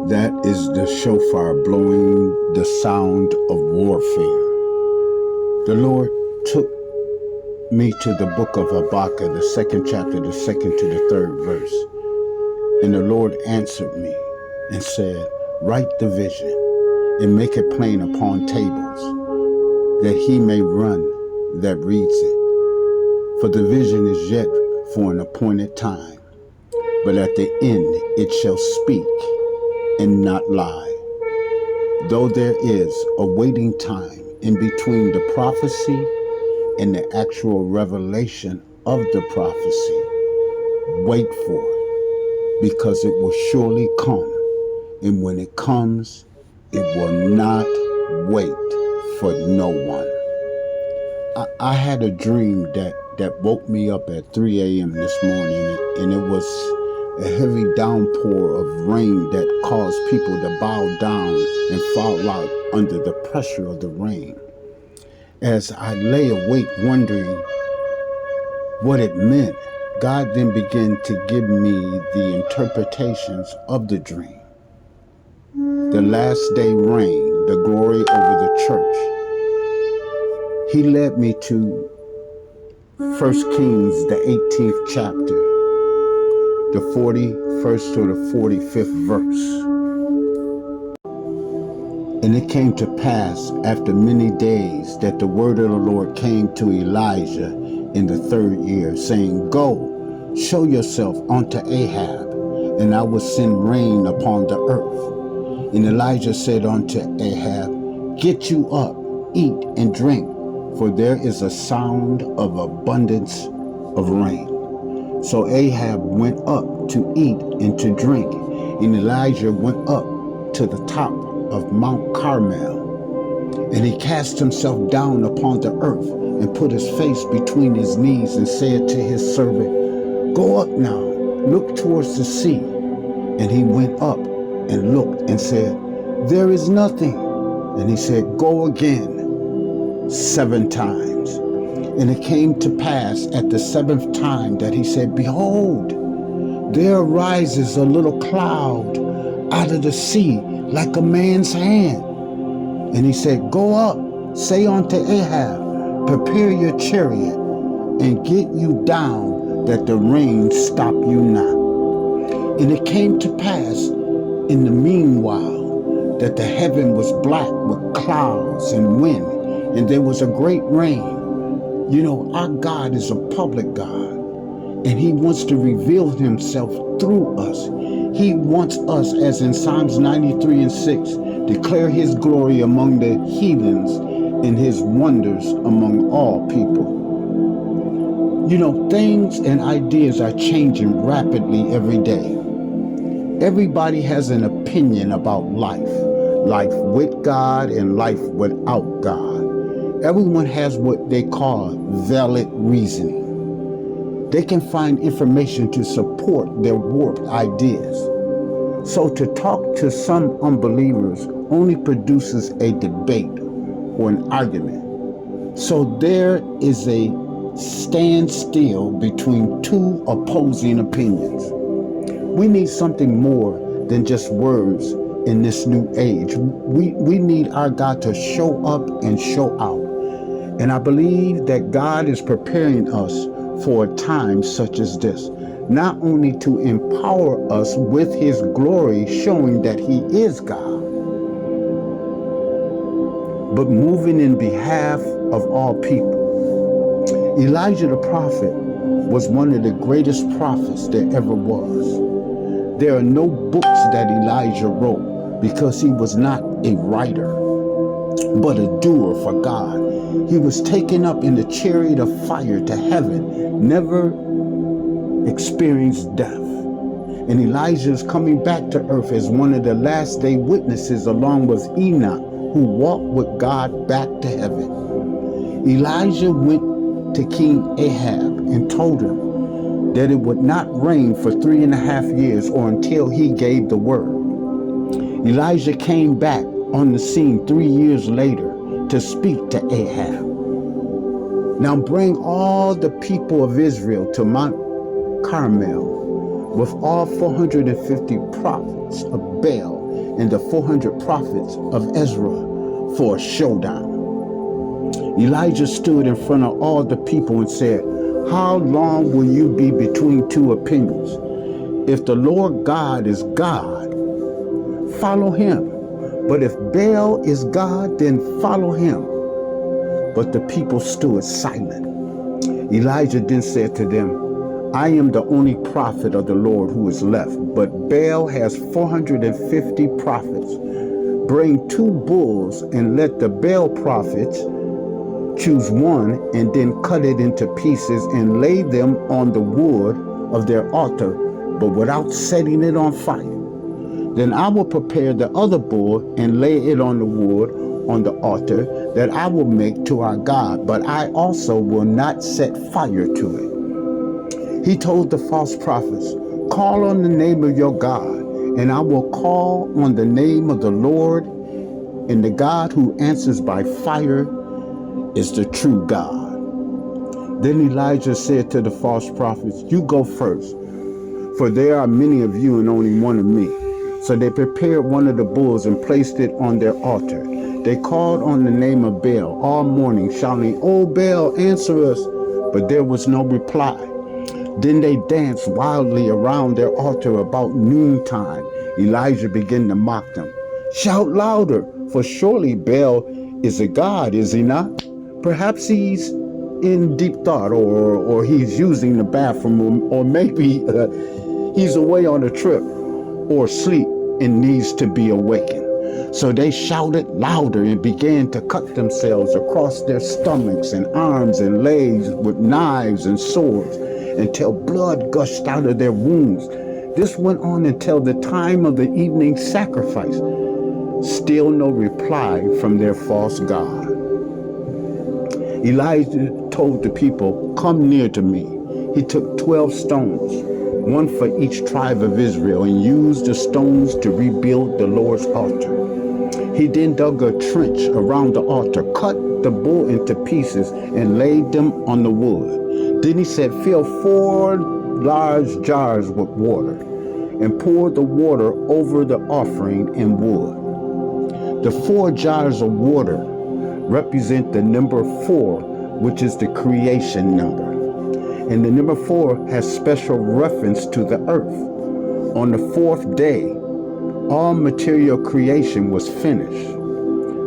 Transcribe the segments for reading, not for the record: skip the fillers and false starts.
That is the shofar blowing the sound of warfare. The Lord took me to the book of Habakkuk, the second chapter, the second to the third verse. And the Lord answered me and said, write the vision and make it plain upon tables, that he may run that reads it. For the vision is yet for an appointed time, but at the end it shall speak and not lie. Though there is a waiting time in between the prophecy and the actual revelation of the prophecy, wait for it, because it will surely come. And when it comes, it will not wait for no one. I had a dream that woke me up at 3 a.m. this morning, and it was a heavy downpour of rain that caused people to bow down and fall out under the pressure of the rain. As I lay awake wondering what it meant, God then began to give me the interpretations of the dream. The last day rain, the glory over the church. He led me to 1 Kings, the 18th chapter, the 41st to the 45th verse. And it came to pass after many days that the word of the Lord came to Elijah in the 3rd year, saying, go, show yourself unto Ahab, and I will send rain upon the earth. And Elijah said unto Ahab, get you up, eat and drink, for there is a sound of abundance of rain. So Ahab went up to eat and to drink, and Elijah went up to the top of Mount Carmel. And he cast himself down upon the earth and put his face between his knees and said to his servant, go up now, look towards the sea. And he went up and looked and said, there is nothing. And he said, go again 7 times. And it came to pass at the 7th time that he said, behold, there arises a little cloud out of the sea like a man's hand. And he said, go up, say unto Ahab, prepare your chariot and get you down, that the rain stop you not. And it came to pass in the meanwhile that the heaven was black with clouds and wind, and there was a great rain. You know, our God is a public God, and he wants to reveal himself through us. He wants us, as in Psalms 93 and 6, declare his glory among the heathens and his wonders among all people. You know, things and ideas are changing rapidly every day. Everybody has an opinion about life with God and life without God. Everyone has what they call valid reasoning. They can find information to support their warped ideas. So to talk to some unbelievers only produces a debate or an argument. So there is a standstill between two opposing opinions. We need something more than just words in this new age. We need our God to show up and show out. And I believe that God is preparing us for a time such as this, not only to empower us with his glory, showing that he is God, but moving in behalf of all people. Elijah the prophet was one of the greatest prophets there ever was. There are no books that Elijah wrote because he was not a writer, but a doer for God. He was taken up in the chariot of fire to heaven, never experienced death. And Elijah is coming back to earth as one of the last day witnesses, along with Enoch, who walked with God back to heaven. Elijah went to King Ahab and told him that it would not rain for 3.5 years or until he gave the word. Elijah came back on the scene 3 years later to speak to Ahab. Now bring all the people of Israel to Mount Carmel with all 450 prophets of Baal and the 400 prophets of Ezra for a showdown. Elijah stood in front of all the people and said, "How long will you be between two opinions? If the Lord God is God, follow him. But if Baal is God, then follow him." But the people stood silent. Elijah then said to them, "I am the only prophet of the Lord who is left, but Baal has 450 prophets. Bring 2 bulls and let the Baal prophets choose one and then cut it into pieces and lay them on the wood of their altar, but without setting it on fire. Then I will prepare the other bull and lay it on the wood on the altar that I will make to our God, but I also will not set fire to it." He told the false prophets, "Call on the name of your God, and I will call on the name of the Lord, and the God who answers by fire is the true God." Then Elijah said to the false prophets, "You go first, for there are many of you and only one of me." So they prepared one of the bulls and placed it on their altar. They called on the name of Baal all morning, shouting, "O Baal, answer us!" But there was no reply. Then they danced wildly around their altar about noontime. Elijah began to mock them. "Shout louder, for surely Baal is a god, is he not? Perhaps he's in deep thought, or he's using the bathroom, or maybe he's away on a trip or asleep and needs to be awakened." So they shouted louder and began to cut themselves across their stomachs and arms and legs with knives and swords until blood gushed out of their wounds. This went on until the time of the evening sacrifice. Still no reply from their false god. Elijah told the people, "Come near to me." He took 12 stones, one for each tribe of Israel, and used the stones to rebuild the Lord's altar. He then dug a trench around the altar, cut the bull into pieces, and laid them on the wood. Then he said, "Fill 4 large jars with water, and pour the water over the offering and wood." The 4 jars of water represent the number 4, which is the creation number. And the number 4 has special reference to the earth. On the 4th day, all material creation was finished.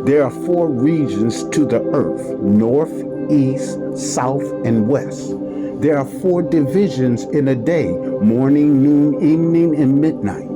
There are 4 regions to the earth: north, east, south, and west. There are 4 divisions in a day: morning, noon, evening, and midnight.